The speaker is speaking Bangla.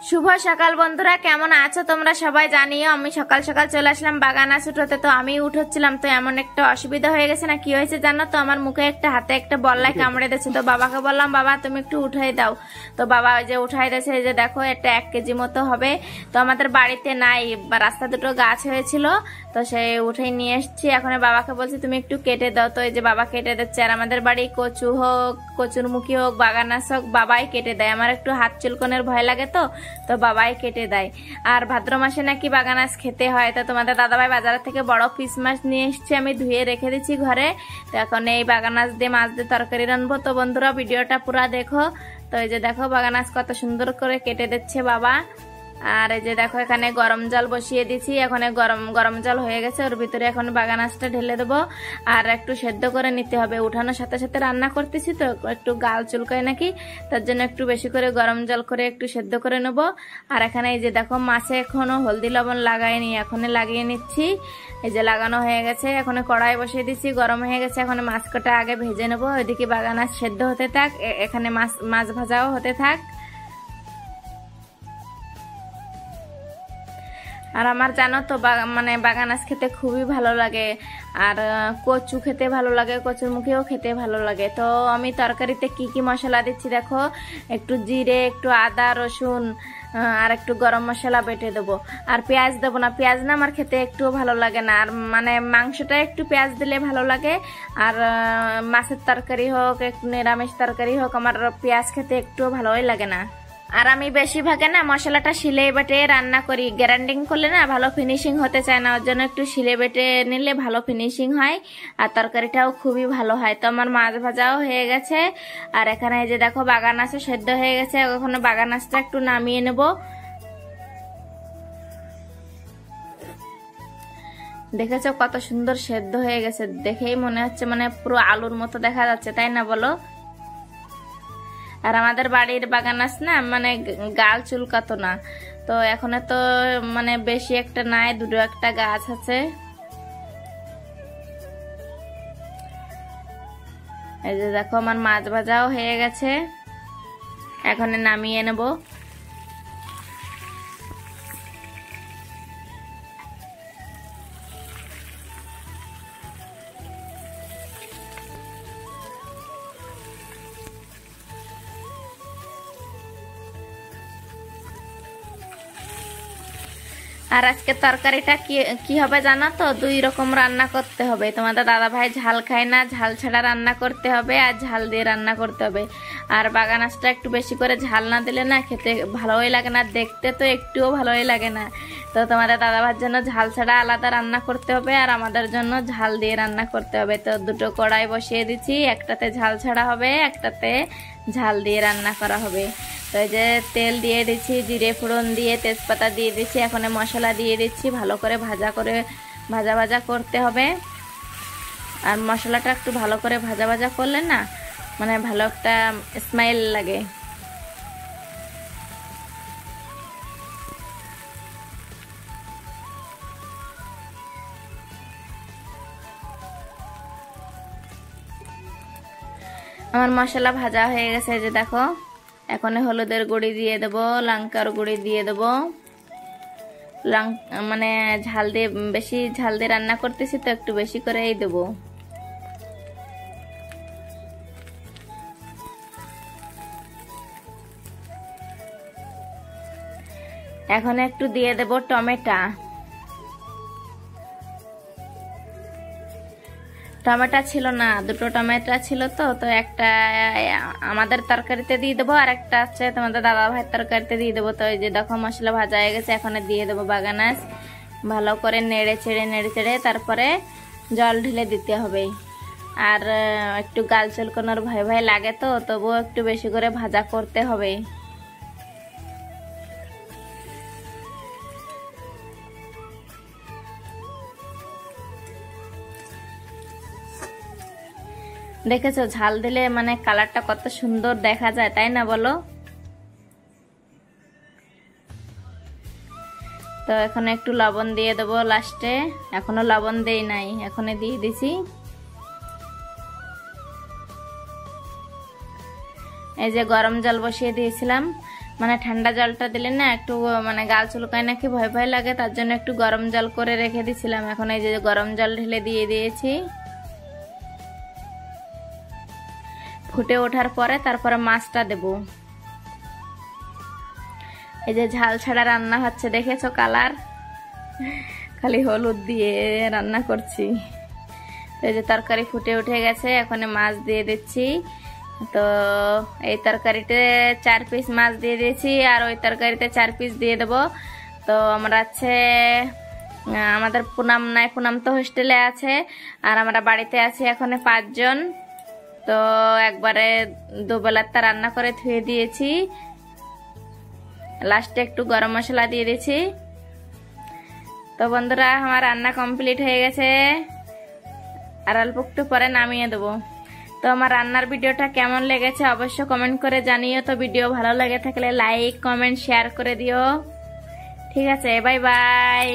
শুভ সকাল বন্ধুরা, কেমন আছো তোমরা সবাই জানিও। আমি সকাল সকাল চলে আসলাম বাগানা ছুটোতে। তো আমি উঠোচ্ছিলাম, তো এমন একটা অসুবিধা হয়ে গেছে না, কি হয়েছে জানো তো, আমার মুখে একটা হাতে একটা বল্লাই কামড়ে দিয়েছে। তো বাবাকে বললাম, বাবা তুমি একটু উঠাই দাও। তো বাবা ওই যে উঠাই দিয়েছে, এই যে দেখো এটা 1 কেজি মতো হবে। তো আমাদের বাড়িতে নাই, রাস্তা দুটো গাছ হয়েছিল, তো সেই উঠে নিয়ে এসছি। এখন বাবাকে বলছি তুমি একটু কেটে দাও। তো এই যে বাবা কেটে দিচ্ছে। আর আমাদের বাড়ি কচু হোক, কচুরমুখী হোক, বাগানাস হোক, বাবাই কেটে দেয়। আমার একটু হাত চুলকনের ভয় লাগে, তো বাবাই কেটে দেয়। আর ভাদ্র মাসে নাকি বাগানাস খেতে হয়। তো তোমাদের দাদাভাই বাজার থেকে বড় পিস মাছ নিয়ে এসছে, আমি ধুয়ে রেখে দিচ্ছি ঘরে। তো এখন এই বাগানাস দিয়ে মাছ দিয়ে তরকারি রানবো। তো বন্ধুরা ভিডিওটা পুরা দেখো। তো এই যে দেখো বাগানাস কত সুন্দর করে কেটে দিচ্ছে বাবা। আর এই যে দেখো এখানে গরম জল বসিয়ে দিছি। এখন গরম জল হয়ে গেছে, ওর ভিতরে এখন বাগানাসটা ঢেলে দেবো। আর একটু সেদ্ধ করে নিতে হবে, উঠানোর সাথে সাথে রান্না করতেছি তো একটু গাল চুলকায় নাকি, তার জন্য একটু বেশি করে গরম জল করে একটু সেদ্ধ করে নেব। আর এখানে এই যে দেখো মাছে এখনো হলদি লবণ লাগাইনি, এখন লাগিয়ে নিচ্ছি। এই যে লাগানো হয়ে গেছে, এখন কড়াই বসিয়ে দিচ্ছি, গরম হয়ে গেছে। এখন মাছ কটা আগে ভেজে নেবো, ওইদিকে বাগানাস সেদ্ধ হতে থাক, এখানে মাছ ভাজাও হতে থাক। আর আমার জানো তো মানে বাগানাস খেতে খুবই ভালো লাগে। আর কচু খেতে ভালো লাগে, কচুরমুখীও খেতে ভালো লাগে। তো আমি তরকারিতে কি কি মশলা দিচ্ছি দেখো, একটু জিরে, একটু আদা রসুন, আর একটু গরম মশলা বেটে দেবো। আর পেঁয়াজ দেবো না, পেঁয়াজ না আমার খেতে একটু ভালো লাগে না। আর মানে মাংসটা একটু পেঁয়াজ দিলে ভালো লাগে। আর মাছের তরকারি হোক, একটু নিরামিষ তরকারি হোক, আমার পেঁয়াজ খেতে একটু ভালোই লাগে না। আর আমি বেশিরভাগে না মশলাটা শিলে বেটে রান্না করি, গ্রাইন্ডিং করলে না ভালো ফিনিশিং হতে চায় না, ওর জন্য একটু শিলে বেটে নিলে ভালো ফিনিশিং হয় আর তরকারিটাও খুবই ভালো হয়। তো আমার মাছ ভাজাও হয়ে গেছে। আর এখানে এই যে দেখো বাগানাসও সেদ্ধ হয়ে গেছে, ওখানে বাগানাসটা একটু নামিয়ে নেব। দেখেছো কত সুন্দর সেদ্ধ হয়ে গেছে, দেখেই মনে হচ্ছে মানে পুরো আলুর মতো দেখা যাচ্ছে, তাই না বলো? আর আমাদের বাড়ির বাগানাস না মানে গাল চুলকাতো না, তো এখন তো মানে বেশি একটা নাই, দুটো একটা গাছ আছে। এই যে দেখো আমার মাছ ভাজাও হয়ে গেছে, এখন নামিয়ে নেব। আর আজকে তরকারিটা কি হবে জানো তো, 2 রকম রান্না করতে হবে। তোমাদের দাদা ভাই ঝাল খায় না, ঝাল ছাড়া রান্না করতে হবে, আর ঝাল দিয়ে রান্না করতে হবে। আর বাগানাসটা একটু বেশি করে ঝাল না দিলে না খেতে ভালোই লাগে না, দেখতে তো একটুও ভালোই লাগে না। তো তোমাদের দাদা ভাইয়ের জন্য ঝাল ছাড়া আলাদা রান্না করতে হবে, আর আমাদের জন্য ঝাল দিয়ে রান্না করতে হবে। তো দুটো কড়াই বসিয়ে দিচ্ছি, একটাতে ঝাল ছাড়া হবে, একটাতে ঝাল দিয়ে রান্না করা হবে। তো এই যে তেল দিয়ে দিচ্ছি, জিরে ফোড়ন দিয়ে তেজপাতা দিয়ে দিচ্ছি, এখন মশলা দিয়ে দিচ্ছি, ভালো করে ভাজা ভাজা করতে হবে। আর মশলাটা একটু ভালো করে ভাজা ভাজা করলে না মানে ভালো একটা স্মেল লাগে। আমার মশলা ভাজা হয়ে গেছে, যে দেখো এখন হলুদের গুঁড়ি দিয়ে দেবো, লঙ্কার গুঁড়ি দিয়ে দেবো। মানে ঝাল দিয়ে বেশি ঝাল দিয়ে রান্না করতেছি তো একটু বেশি করেই দেবো। এখন একটু দিয়ে দেব টমেটো। টমেটো ছিল না, দুটো টমেটো ছিল, তো একটা আমাদের তরকারিতে দিয়ে দেবো, আর একটা আছে তোমাদের দাদা ভাইয়ের তরকারিতে দিয়ে দেবো। তো এই যে দেখো মশলা ভাজা হয়ে গেছে, এখন দিয়ে দেবো বাগানাস। ভালো করে নেড়ে চেড়ে তারপরে জল ঢেলে দিতে হবে। আর একটু গাল চুলকানোর ভয় ভয় লাগে, তো তবুও একটু বেশি করে ভাজা করতে হবে। দেখেছো ঝাল দিলে মানে কালারটা কত সুন্দর দেখা যায়, তাই না বলো? তো এখন একটু লবণ দিয়ে দেবো লাস্টে, এখনো লবণ দেই নাই, এখন দিয়ে দিছি। এই যে গরম জল বসিয়ে দিয়েছিলাম, মানে ঠান্ডা জলটা দিলে না একটু মানে গাল চুলকায় নাকি ভয় ভয় লাগে, তার জন্য একটু গরম জল করে রেখে দিয়েছিলাম। এখন এই যে গরম জল ঢেলে দিয়ে দিয়েছি। ফুটে ওঠার পরে তারপরে মাছটা দেব। এই যে ঝাল ছাড়া রান্না হচ্ছে, দেখেছো কালার, খালি হলুদ দিয়ে রান্না করছি। এই যে তরকারি ফুটে উঠে গেছে, এখন মাছ দিয়ে দিচ্ছি। তো এই তরকারিতে 4 পিস মাছ দিয়ে দিয়েছি, আর ওই তরকারিতে 4 পিস দিয়ে দেবো। তো আমরা আছে আমাদের পুনাম নাই, পুনাম তো হোস্টেলে আছে, আর আমরা বাড়িতে আছি এখন 5 জন। তো একবারে দুবেলারটা রান্না করে ধুয়ে দিয়েছি, লাস্টে একটু গরম মশলা দিয়ে দিয়েছি। তো বন্ধুরা আমার রান্না কমপ্লিট হয়ে গেছে, আর অল্প একটু পরে নামিয়ে দেবো। তো আমার রান্নার ভিডিওটা কেমন লেগেছে অবশ্য কমেন্ট করে জানিও। তো ভিডিও ভালো লেগে থাকলে লাইক কমেন্ট শেয়ার করে দিও। ঠিক আছে, বাই বাই।